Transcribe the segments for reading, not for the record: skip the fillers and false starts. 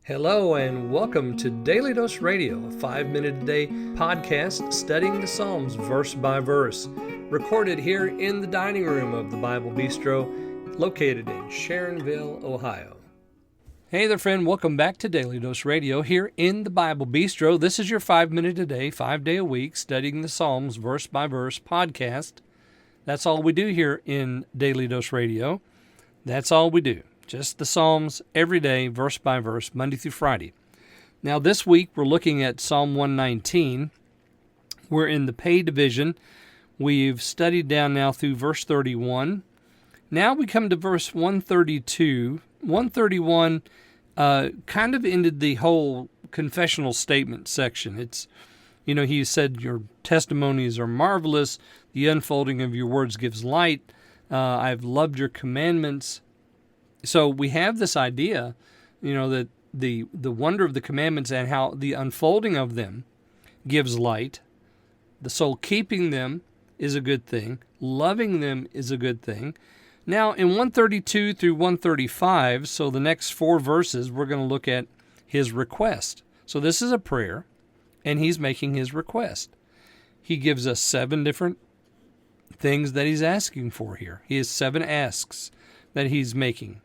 Hello and welcome to Daily Dose Radio, a 5-minute-a-day podcast studying the Psalms verse by verse, recorded here in the dining room of the Bible Bistro, located in Sharonville, Ohio. Hey there, friend. Welcome back to Daily Dose Radio here in the Bible Bistro. This is your 5-minute-a-day, 5-day-a-week, studying the Psalms verse by verse podcast. That's all we do here in Daily Dose Radio. That's all we do. Just the Psalms every day, verse by verse, Monday through Friday. Now this week we're looking at Psalm 119. We're in the pay division. We've studied down now through verse 31. Now we come to verse 132. 131 kind of ended the whole confessional statement section. It's, he said, your testimonies are marvelous. The unfolding of your words gives light. I've loved your commandments. So we have this idea, that the wonder of the commandments and how the unfolding of them gives light. The soul keeping them is a good thing. Loving them is a good thing. Now in 132 through 135, so the next 4 verses, we're going to look at his request. So this is a prayer, and he's making his request. He gives us 7 different things that he's asking for here. He has 7 asks that he's making.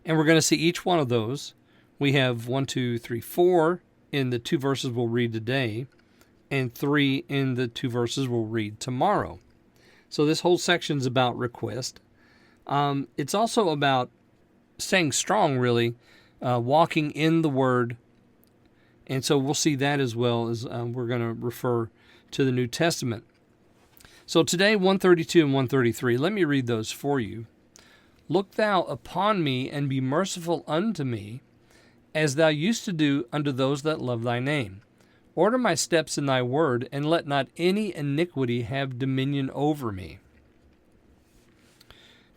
And we're going to see each one of those. We have 1, 2, 3, 4 in the 2 verses we'll read today, and 3 in the 2 verses we'll read tomorrow. So this whole section's about request. It's also about staying strong, really, walking in the Word. And so we'll see that as well as we're going to refer to the New Testament. So today, 132 and 133, let me read those for you. Look thou upon me, and be merciful unto me, as thou used to do unto those that love thy name. Order my steps in thy word, and let not any iniquity have dominion over me.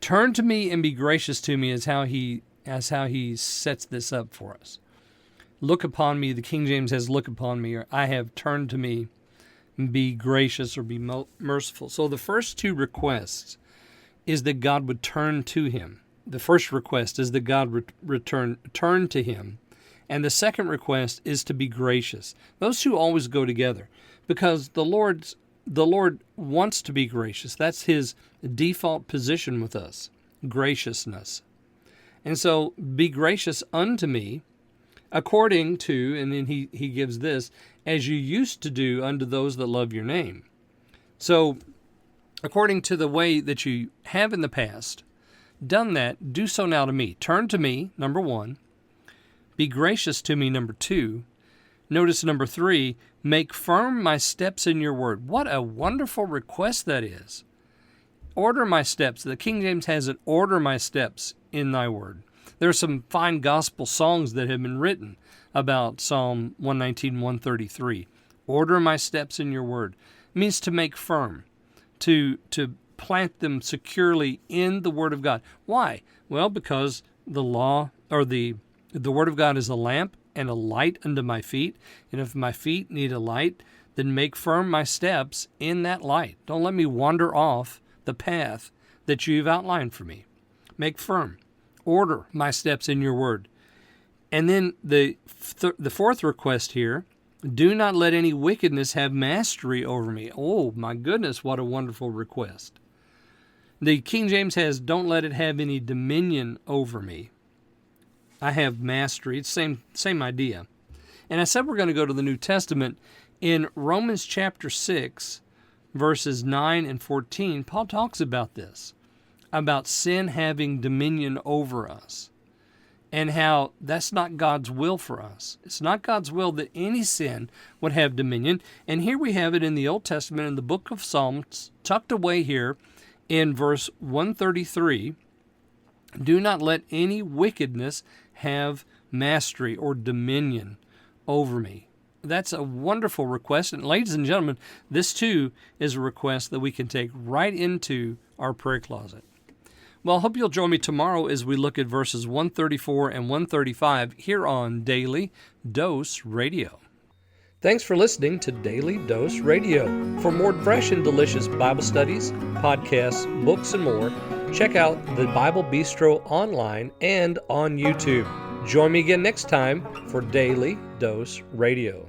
Turn to me and be gracious to me, as how he sets this up for us. Look upon me, the King James has look upon me, or I have turned to me, and be gracious or be merciful. So the first 2 requests is that God would turn to him. The first request is that God turn to him. And the second request is to be gracious. Those 2 always go together because the Lord wants to be gracious. That's his default position with us, graciousness. And so be gracious unto me according to, and then he gives this, as you used to do unto those that love your name. So according to the way that you have in the past done that, do so now to me. Turn to me, number 1. Be gracious to me, number 2. Notice number 3, make firm my steps in your word. What a wonderful request that is. Order my steps. The King James has it, order my steps in thy word. There are some fine gospel songs that have been written about Psalm 119, 133. Order my steps in your word. It means to make firm. To plant them securely in the Word of God. Why? Well, because the law, or the Word of God is a lamp and a light unto my feet. And if my feet need a light, then make firm my steps in that light. Don't let me wander off the path that you've outlined for me. Make firm. Order my steps in your Word. And then the 4th request here, do not let any wickedness have mastery over me. Oh, my goodness, what a wonderful request. The King James has, don't let it have any dominion over me. I have mastery. It's same idea. And I said we're going to go to the New Testament. In Romans chapter 6, verses 9 and 14, Paul talks about this, about sin having dominion over us. And how that's not God's will for us. It's not God's will that any sin would have dominion. And here we have it in the Old Testament, in the book of Psalms, tucked away here in verse 133. Do not let any wickedness have mastery or dominion over me. That's a wonderful request. And ladies and gentlemen, this too is a request that we can take right into our prayer closet. Well, I hope you'll join me tomorrow as we look at verses 134 and 135 here on Daily Dose Radio. Thanks for listening to Daily Dose Radio. For more fresh and delicious Bible studies, podcasts, books, and more, check out the Bible Bistro online and on YouTube. Join me again next time for Daily Dose Radio.